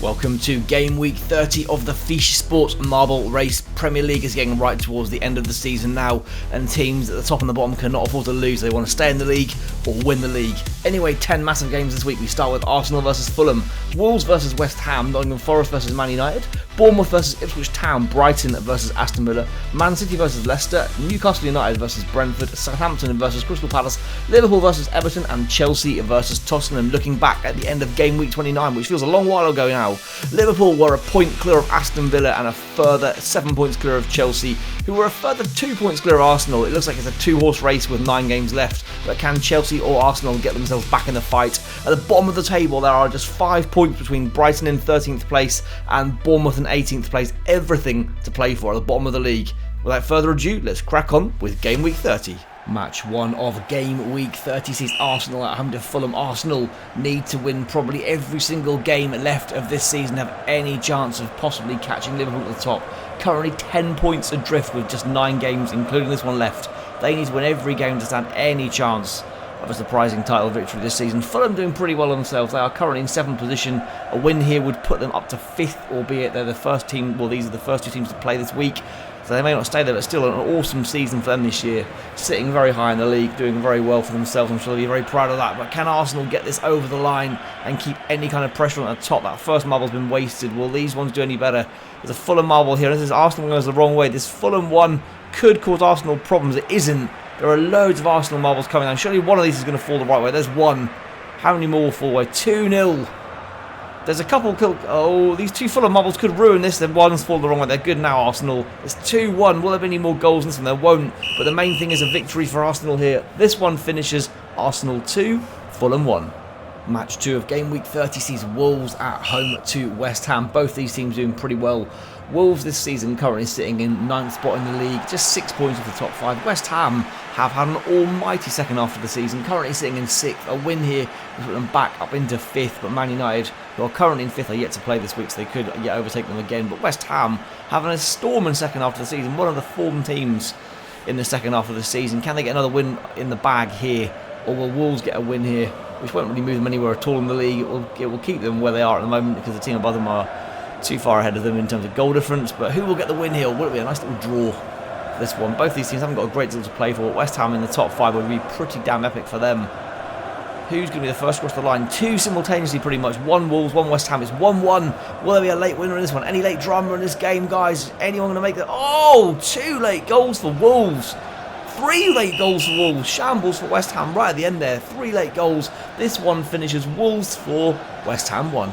Welcome to Game Week 30 of the Feesh Sports Marble Race. Premier League is getting right towards the end of the season now, and teams at the top and the bottom cannot afford to lose. They want to stay in the league or win the league. Anyway, 10 massive games this week. We start with Arsenal versus Fulham, Wolves versus West Ham, Nottingham Forest versus Man Utd, Bournemouth versus Ipswich Town, Brighton versus Aston Villa, Man City versus Leicester, Newcastle Utd versus Brentford, Southampton versus Crystal Palace, Liverpool versus Everton, and Chelsea versus Tottenham. Looking back at the end of Game Week 29, which feels a long while ago now, Liverpool were a point clear of Aston Villa and a further 7 points clear of Chelsea, who were a further 2 points clear of Arsenal. It looks like it's a two-horse race with 9 games left, but can Chelsea or Arsenal get themselves back in the fight? At the bottom of the table, there are just 5 points between Brighton in 13th place and Bournemouth in 18th place. Everything to play for at the bottom of the league. Without further ado, let's crack on with Game Week 30. Match 1 of Game Week 30 sees Arsenal at home to Fulham. Arsenal need to win probably every single game left of this season to have any chance of possibly catching Liverpool at the top. Currently 10 points adrift with just 9 games, including this one left. They need to win every game to stand any chance of a surprising title victory this season. Fulham doing pretty well on themselves. They are currently in 7th position. A win here would put them up to 5th, albeit they're the first team, well, these are the first 2 teams to play this week, so they may not stay there, but still an awesome season for them this year. Sitting very high in the league, doing very well for themselves. I'm sure they'll be very proud of that. But can Arsenal get this over the line and keep any kind of pressure on the top? That first marble's been wasted. Will these ones do any better? There's a Fulham marble here. This is Arsenal goes the wrong way. This Fulham one could cause Arsenal problems. It isn't. There are loads of Arsenal marbles coming down. Surely one of these is going to fall the right way. There's one. How many more will fall away? 2-0. There's a couple. Oh, these 2 Fulham marbles could ruin this. Then one's fallen the wrong way. They're good now, Arsenal. It's 2-1. Will there be any more goals in this one? There won't. But the main thing is a victory for Arsenal here. This one finishes Arsenal 2, Fulham 1. Match 2 of Game Week 30 sees Wolves at home to West Ham. Both these teams doing pretty well. Wolves this season currently sitting in 9th spot in the league, just 6 points off the top 5. West Ham have had an almighty second half of the season, currently sitting in 6th. A win here will put them back up into 5th, but Man Utd, who are currently in 5th, are yet to play this week, so they could yet overtake them again. But West Ham having a storming second half of the season, one of the form teams in the second half of the season. Can they get another win in the bag here, or will Wolves get a win here, which won't really move them anywhere at all in the league? It will keep them where they are at the moment, because the team above them are too far ahead of them in terms of goal difference. But who will get the win here? Will it be a nice little draw for this one? Both these teams haven't got a great deal to play for. West Ham in the top 5 would be pretty damn epic for them. Who's going to be the first across the line? 2 simultaneously pretty much. 1 Wolves, 1 West Ham. It's 1-1. Will there be a late winner in this one? Any late drama in this game, guys? Anyone going to make that? Oh, 2 late goals for Wolves. 3 late goals for Wolves. Shambles for West Ham right at the end there. 3 late goals. This one finishes Wolves 4, West Ham 1.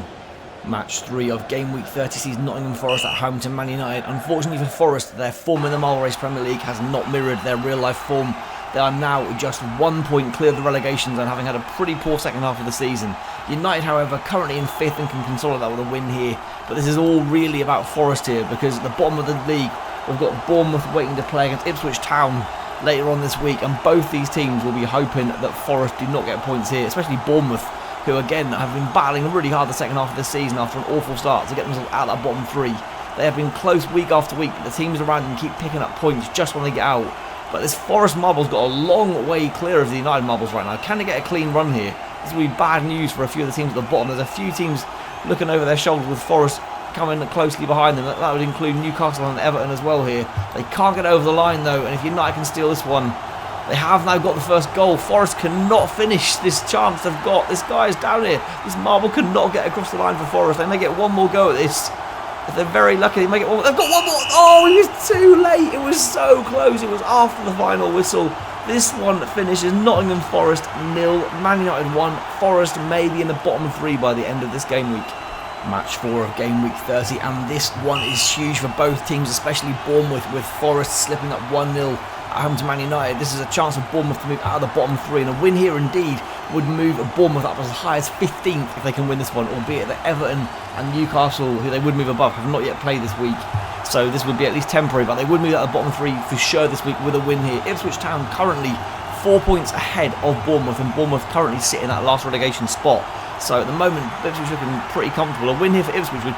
Match 3 of Game Week 30 sees Nottingham Forest at home to Man Utd. Unfortunately for Forest, their form in the Marble Race Premier League has not mirrored their real-life form. They are now just 1 point clear of the relegation zone, having had a pretty poor second half of the season. United, however, currently in 5th and can consolidate that with a win here. But this is all really about Forest here, because at the bottom of the league, we've got Bournemouth waiting to play against Ipswich Town later on this week, and both these teams will be hoping that Forest do not get points here, especially Bournemouth, who again have been battling really hard the second half of the season after an awful start to get themselves out of that bottom 3. They have been close week after week, but the teams around them keep picking up points just when they get out. But this Forest marble's got a long way clear of the United marbles right now. Can they get a clean run here? This will be bad news for a few of the teams at the bottom. There's a few teams looking over their shoulders with Forest coming closely behind them. That would include Newcastle and Everton as well here. They can't get over the line though, and if United can steal this one, they have now got the first goal. Forest cannot finish this chance they've got. This guy is down here. This marble cannot get across the line for Forest. They may get one more go at this. If they're very lucky, they may get one more. They've got one more. Oh, it was too late. It was so close. It was after the final whistle. This one finishes Nottingham Forest 0, Man Utd 1. Forest may be in the bottom 3 by the end of this game week. Match 4 of Game Week 30, and this one is huge for both teams, especially Bournemouth, with Forest slipping up 1-0 at home to Man Utd. This is a chance for Bournemouth to move out of the bottom 3, and a win here indeed would move Bournemouth up as high as 15th if they can win this one, albeit that Everton and Newcastle, who they would move above, have not yet played this week. So this would be at least temporary, but they would move out of the bottom 3 for sure this week with a win here. Ipswich Town currently 4 points ahead of Bournemouth, and Bournemouth currently sit in that last relegation spot. So at the moment, Ipswich looking pretty comfortable. A win here for Ipswich would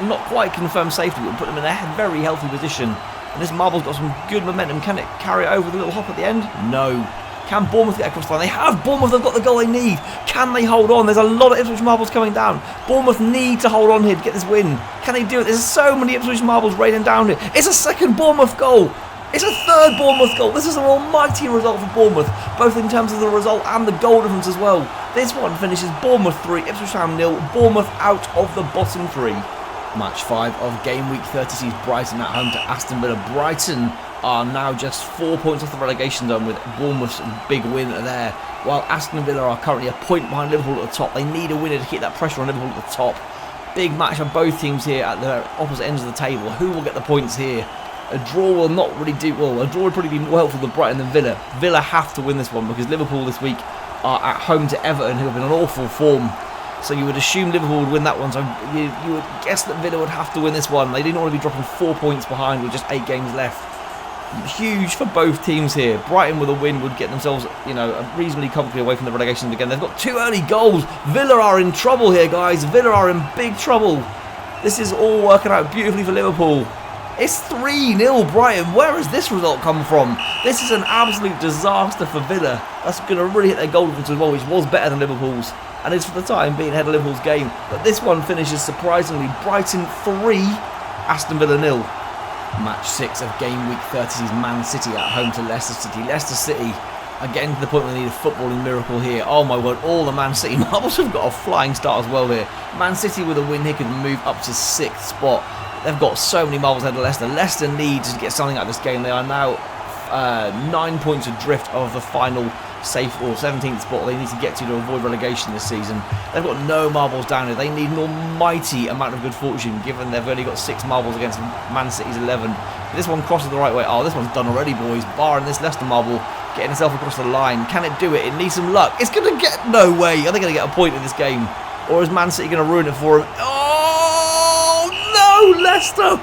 not quite confirm safety, but would put them in a very healthy position. And this marble's got some good momentum. Can it carry it over with a little hop at the end? No. Can Bournemouth get across the line? They have. Bournemouth have got the goal they need. Can they hold on? There's a lot of Ipswich marbles coming down. Bournemouth need to hold on here to get this win. Can they do it? There's so many Ipswich marbles raining down here. It's a second Bournemouth goal. It's a third Bournemouth goal. This is an almighty result for Bournemouth, both in terms of the result and the goal difference as well. This one finishes Bournemouth 3, Ipswich Town 0, Bournemouth out of the bottom 3. Match 5 of Game Week 30 sees Brighton at home to Aston Villa. Brighton are now just 4 points off the relegation zone with Bournemouth's big win there, while Aston Villa are currently a point behind Liverpool at the top. They need a winner to keep that pressure on Liverpool at the top. Big match of both teams here at the opposite ends of the table. Who will get the points here? A draw will not really do well. A draw would probably be more helpful than Brighton than Villa. Villa have to win this one because Liverpool this week are at home to Everton, who have been in awful form. So you would assume Liverpool would win that one. So you would guess that Villa would have to win this one. They didn't want to be dropping 4 points behind with just 8 games left. Huge for both teams here. Brighton with a win would get themselves, reasonably comfortably away from the relegation again. They've got 2 early goals. Villa are in trouble here, guys. Villa are in big trouble. This is all working out beautifully for Liverpool. It's 3-0 Brighton. Where has this result come from? This is an absolute disaster for Villa. That's going to really hit their goal difference as well, which was better than Liverpool's. And is for the time being ahead of Liverpool's game. But this one finishes surprisingly Brighton 3, Aston Villa 0. Match 6 of Game Week 30 sees Man City at home to Leicester City. Leicester City are getting to the point where they need a footballing miracle here. Oh my word, all the Man City marbles have got a flying start as well here. Man City with a win here could move up to 6th spot. They've got so many marbles ahead of Leicester. Leicester needs to get something out of this game. They are now 9 points adrift of the final safe or 17th spot they need to get to avoid relegation this season. They've got no marbles down here. They need an almighty amount of good fortune given they've only got 6 marbles against Man City's 11. This one crosses the right way. Oh, this one's done already, boys. Barring this Leicester marble getting itself across the line. Can it do it? It needs some luck. It's going to get no way. Are they going to get a point in this game? Or is Man City going to ruin it for them? Oh, no, Leicester!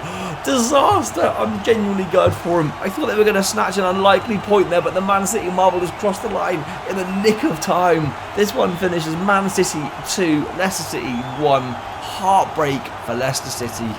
Disaster. I'm genuinely gutted for him. I thought they were going to snatch an unlikely point there, but the Man City marble has crossed the line in the nick of time. This one finishes Man City 2, Leicester City 1. Heartbreak for Leicester City.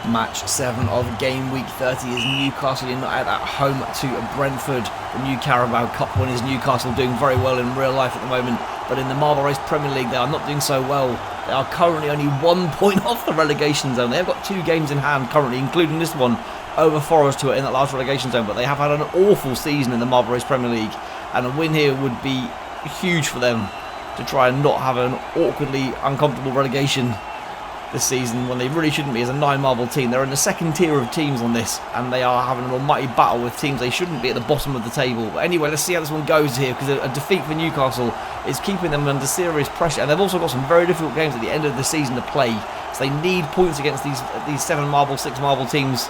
Match 7 of Game Week 30 is Newcastle United at home to Brentford. The new Carabao Cup winners Newcastle doing very well in real life at the moment, but in the Marble Race Premier League they are not doing so well. They are currently only 1 point off the relegation zone. They have got 2 games in hand currently, including this one over Forest, who are in that last relegation zone, but they have had an awful season in the Marble Race Premier League, and a win here would be huge for them to try and not have an awkwardly uncomfortable relegation this season when they really shouldn't be as a 9 marble team. They're in the second tier of teams on this, and they are having an almighty battle with teams they shouldn't be at the bottom of the table. But anyway, let's see how this one goes here, because a defeat for Newcastle is keeping them under serious pressure, and they've also got some very difficult games at the end of the season to play, so they need points against these 7 marble, 6 marble teams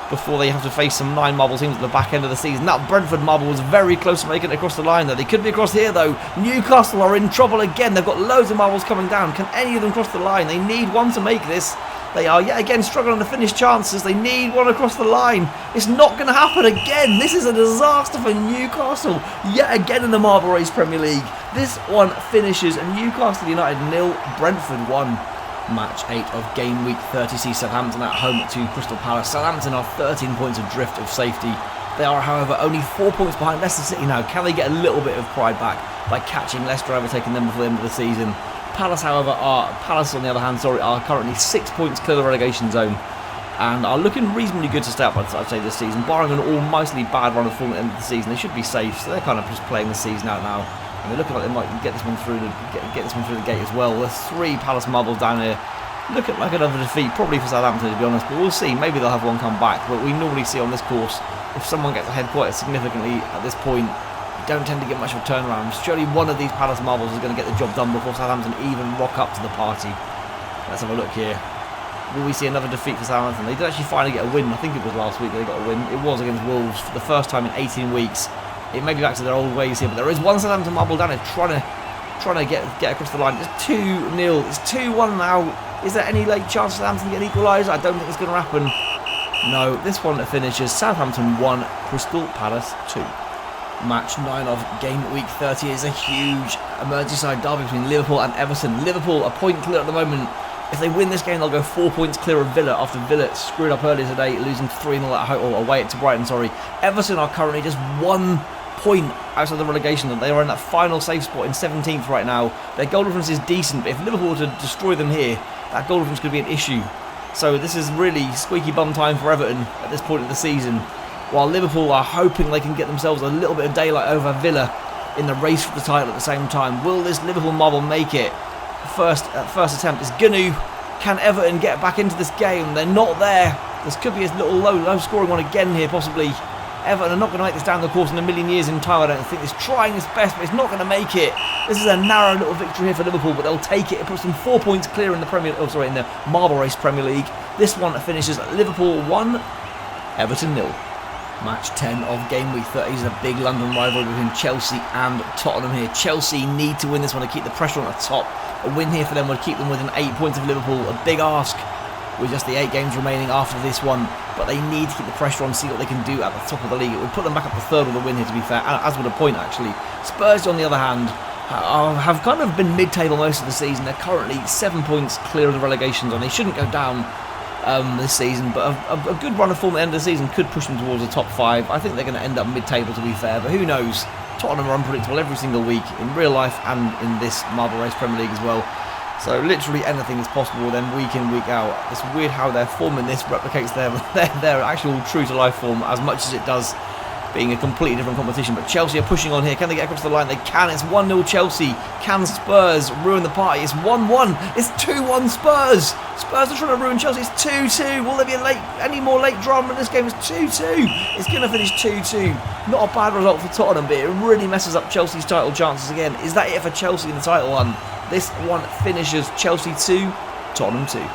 before they have to face some 9 marble teams at the back end of the season. That Brentford marble was very close to making it across the line though. They could be across here though. Newcastle are in trouble again. They've got loads of marbles coming down. Can any of them cross the line? They need one to make this. They are yet again struggling to finish chances. They need one across the line. It's not going to happen again. This is a disaster for Newcastle yet again in the Marble Race Premier League. This one finishes Newcastle United 0, Brentford 1. Match 8 of Game Week 30 sees Southampton at home to Crystal Palace. Southampton are 13 points adrift of safety. They are, however, only 4 points behind Leicester City now. Can they get a little bit of pride back by catching Leicester overtaking them before the end of the season? Palace, however, on the other hand, are currently 6 points clear of the relegation zone and are looking reasonably good to stay up, I'd say, this season. Barring an almightily bad run of form at the end of the season, they should be safe. So they're kind of just playing the season out now. And they're looking like they might get this one through the gate as well. There's 3 Palace marbles down here. Looking like another defeat, probably for Southampton to be honest, but we'll see. Maybe they'll have one come back. But we normally see on this course, if someone gets ahead quite significantly at this point, you don't tend to get much of a turnaround. Surely one of these Palace marbles is going to get the job done before Southampton even rock up to the party. Let's have a look here. Will we see another defeat for Southampton? They did actually finally get a win. I think it was last week they got a win. It was against Wolves for the first time in 18 weeks. It may be back to their old ways here, but there is one Southampton marble down here trying to get across the line. It's 2-0. It's 2-1 now. Is there any late chance for Southampton to get an equaliser? I don't think it's going to happen. No, this one finishes Southampton 1, Crystal Palace 2. Match 9 of Game Week 30 is a huge Merseyside derby between Liverpool and Everton. Liverpool a point clear at the moment. If they win this game, they'll go 4 points clear of Villa after Villa screwed up earlier today, losing 3-0 at home, or away to Brighton, sorry. Everton are currently just 1 point outside the relegation. That they are in that final safe spot in 17th right now. Their goal difference is decent, but if Liverpool were to destroy them here, that goal difference could be an issue. So this is really squeaky bum time for Everton at this point of the season, while Liverpool are hoping they can get themselves a little bit of daylight over Villa in the race for the title at the same time. Will this Liverpool marble make it? First attempt is Gunu. Can Everton get back into this game? They're not there. This could be a little low scoring one again here, possibly. Everton are not going to make this down the course in a million years in time, I don't think. It's trying its best, but it's not going to make it. This is a narrow little victory here for Liverpool, but they'll take it. It puts them 4 points clear in the in the Marble Race Premier League. This one finishes Liverpool 1, Everton 0. Match 10 of Game Week 30 is a big London rivalry between Chelsea and Tottenham here. Chelsea need to win this one to keep the pressure on the top. A win here for them would keep them within 8 points of Liverpool. A big ask with just the 8 games remaining after this one. But they need to keep the pressure on, see what they can do at the top of the league. It would put them back up to third with a win here, to be fair, as would a point actually. Spurs, on the other hand, have kind of been mid-table most of the season. They're currently 7 points clear of the relegation zone. They shouldn't go down this season, but a good run of form at the end of the season could push them towards the top 5. I think they're going to end up mid-table, to be fair, but who knows? Tottenham are unpredictable every single week in real life and in this Marble Race Premier League as well. So literally anything is possible with them week in, week out. It's weird how their form in this replicates their actual true-to-life form as much as it does being a completely different competition. But Chelsea are pushing on here. Can they get across the line? They can. It's 1-0 Chelsea. Can Spurs ruin the party? It's 1-1. It's 2-1 Spurs. Spurs are trying to ruin Chelsea. It's 2-2. Will there be any more late drama in this game? It's 2-2. It's going to finish 2-2. Not a bad result for Tottenham, but it really messes up Chelsea's title chances again. Is that it for Chelsea in the title run? This one finishes Chelsea 2, Tottenham 2.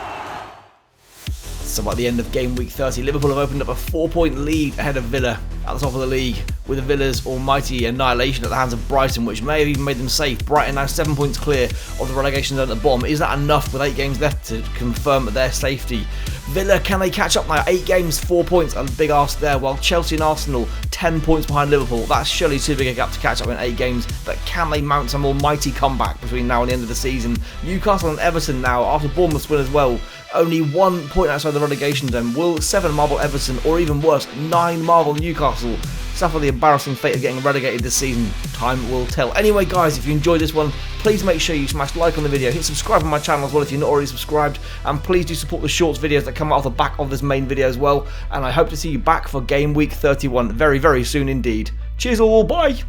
So at the end of Game Week 30, Liverpool have opened up a 4-point lead ahead of Villa at the top of the league, with Villa's almighty annihilation at the hands of Brighton, which may have even made them safe. Brighton now 7 points clear of the relegation zone at the bottom. Is that enough with 8 games left to confirm their safety? Villa, can they catch up now? 8 games, 4 points, a big ask there, while Chelsea and Arsenal 10 points behind Liverpool. That's surely too big a gap to catch up in 8 games, but can they mount some almighty comeback between now and the end of the season? Newcastle and Everton now, after Bournemouth's win as well, only 1 point outside the relegation zone. Will 7 marble Everton, or even worse, 9 marble Newcastle, suffer the embarrassing fate of getting relegated this season? Time will tell. Anyway guys, if you enjoyed this one, please make sure you smash like on the video, hit subscribe on my channel as well if you're not already subscribed, and please do support the shorts videos that come out of the back of this main video as well. And I hope to see you back for Game Week 31 very, very soon indeed. Cheers all, bye!